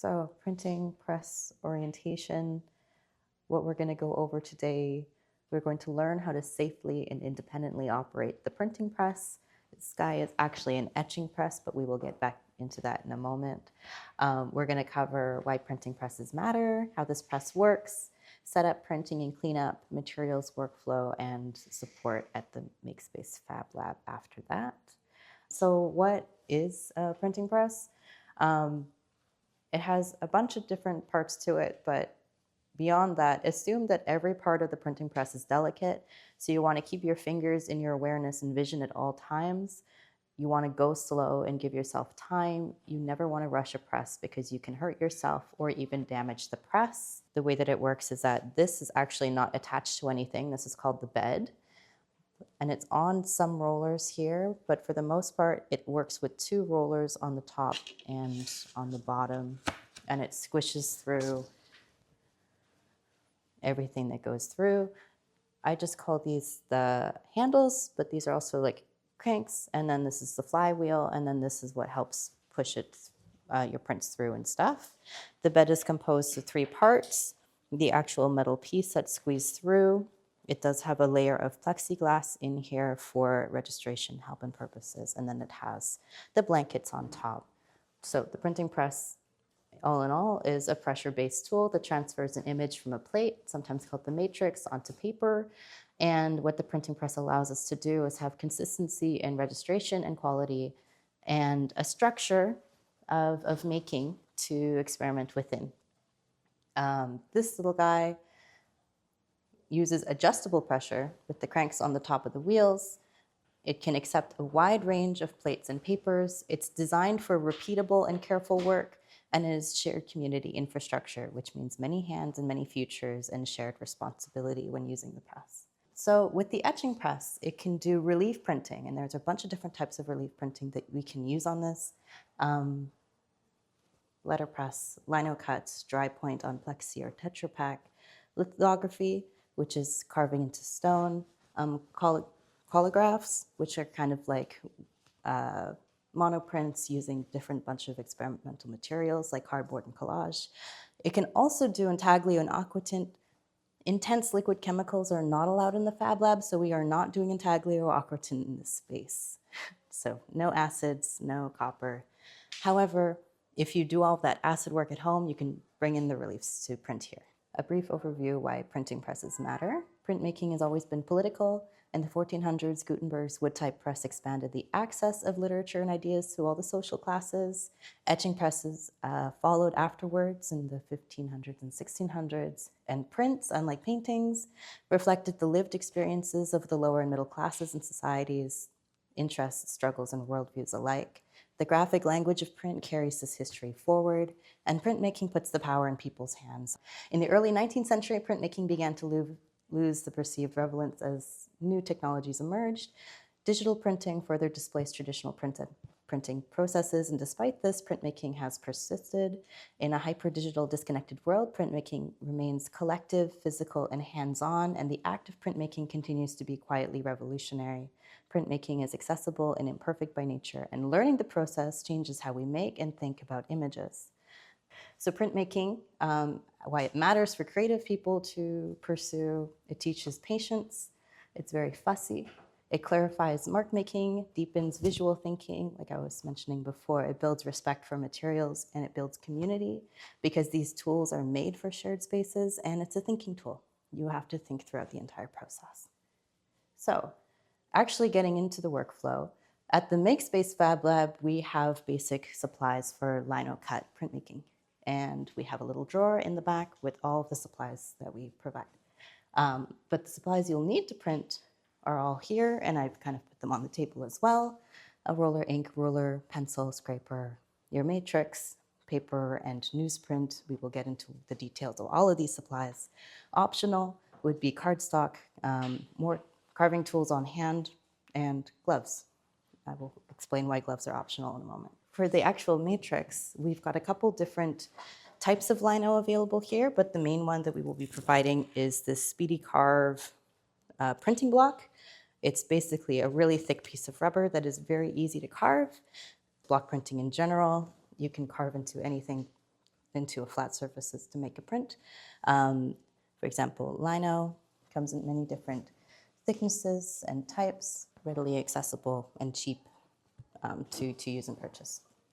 So printing press orientation, what we're going to go over today, we're going to learn how to safely and independently operate the printing press. This guy is actually an etching press, but we will get back into that in a moment. We're going to cover why printing presses matter, how this press works, set up printing and cleanup, materials workflow, and support at the MakeSpace Fab Lab after that. So what is a printing press? It has a bunch of different parts to it, but beyond that, assume that every part of the printing press is delicate. So you want to keep your fingers in your awareness and vision at all times. You want to go slow and give yourself time. You never want to rush a press because you can hurt yourself or even damage the press. The way that it works is that this is actually not attached to anything. This is called the bed. And it's on some rollers here, but for the most part, it works with two rollers on the top and on the bottom, and it squishes through everything that goes through. I just call these the handles, but these are also like cranks, and then this is the flywheel, and then this is what helps push it, your prints through and stuff. The bed is composed of three parts. The actual metal piece that's squeezed through. It does have a layer of plexiglass in here for registration help and purposes, and then it has the blankets on top. So the printing press, all in all, is a pressure-based tool that transfers an image from a plate, sometimes called the matrix, onto paper. And what the printing press allows us to do is have consistency in registration and quality and a structure of making to experiment within. This little guy uses adjustable pressure with the cranks on the top of the wheels. It can accept a wide range of plates and papers. It's designed for repeatable and careful work, and it is shared community infrastructure, which means many hands and many futures and shared responsibility when using the press. So with the etching press, it can do relief printing, and there's a bunch of different types of relief printing that we can use on this. Letterpress, lino cuts, dry point on plexi or Tetra Pak, lithography, which is carving into stone, collagraphs, which are kind of like monoprints using different bunch of experimental materials like cardboard and collage. It can also do intaglio and aquatint. Intense liquid chemicals are not allowed in the Fab Lab, so we are not doing intaglio or aquatint in this space. So no acids, no copper. However, if you do all of that acid work at home, you can bring in the reliefs to print here. A brief overview why printing presses matter. Printmaking has always been political. In the 1400s, Gutenberg's wood-type press expanded the access of literature and ideas to all the social classes. Etching presses followed afterwards in the 1500s and 1600s. And prints, unlike paintings, reflected the lived experiences of the lower and middle classes in societies, interests, struggles, and worldviews alike. The graphic language of print carries this history forward, and printmaking puts the power in people's hands. In the early 19th century, printmaking began to lose the perceived relevance as new technologies emerged. Digital printing further displaced traditional printing processes, and despite this, printmaking has persisted. In a hyper-digital, disconnected world, printmaking remains collective, physical, and hands-on, and the act of printmaking continues to be quietly revolutionary. Printmaking is accessible and imperfect by nature, and learning the process changes how we make and think about images. So printmaking, why it matters for creative people to pursue, it teaches patience, it's very fussy, it clarifies mark making, deepens visual thinking, like I was mentioning before, it builds respect for materials, and it builds community because these tools are made for shared spaces, and it's a thinking tool. You have to think throughout the entire process. So, actually getting into the workflow, at the MakeSpace Fab Lab, we have basic supplies for lino cut printmaking. And we have a little drawer in the back with all of the supplies that we provide. But the supplies you'll need to print are all here, and I've kind of put them on the table as well. A roller, ink, ruler, pencil, scraper, your matrix, paper, and newsprint. We will get into the details of all of these supplies. Optional would be cardstock, more carving tools on hand, and gloves. I will explain why gloves are optional in a moment. For the actual matrix, we've got a couple different types of lino available here, but the main one that we will be providing is this Speedy Carve printing block. It's basically a really thick piece of rubber that is very easy to carve. Block printing in general, you can carve into anything into a flat surfaces to make a print. For example, lino comes in many different thicknesses and types, readily accessible and cheap to use and purchase.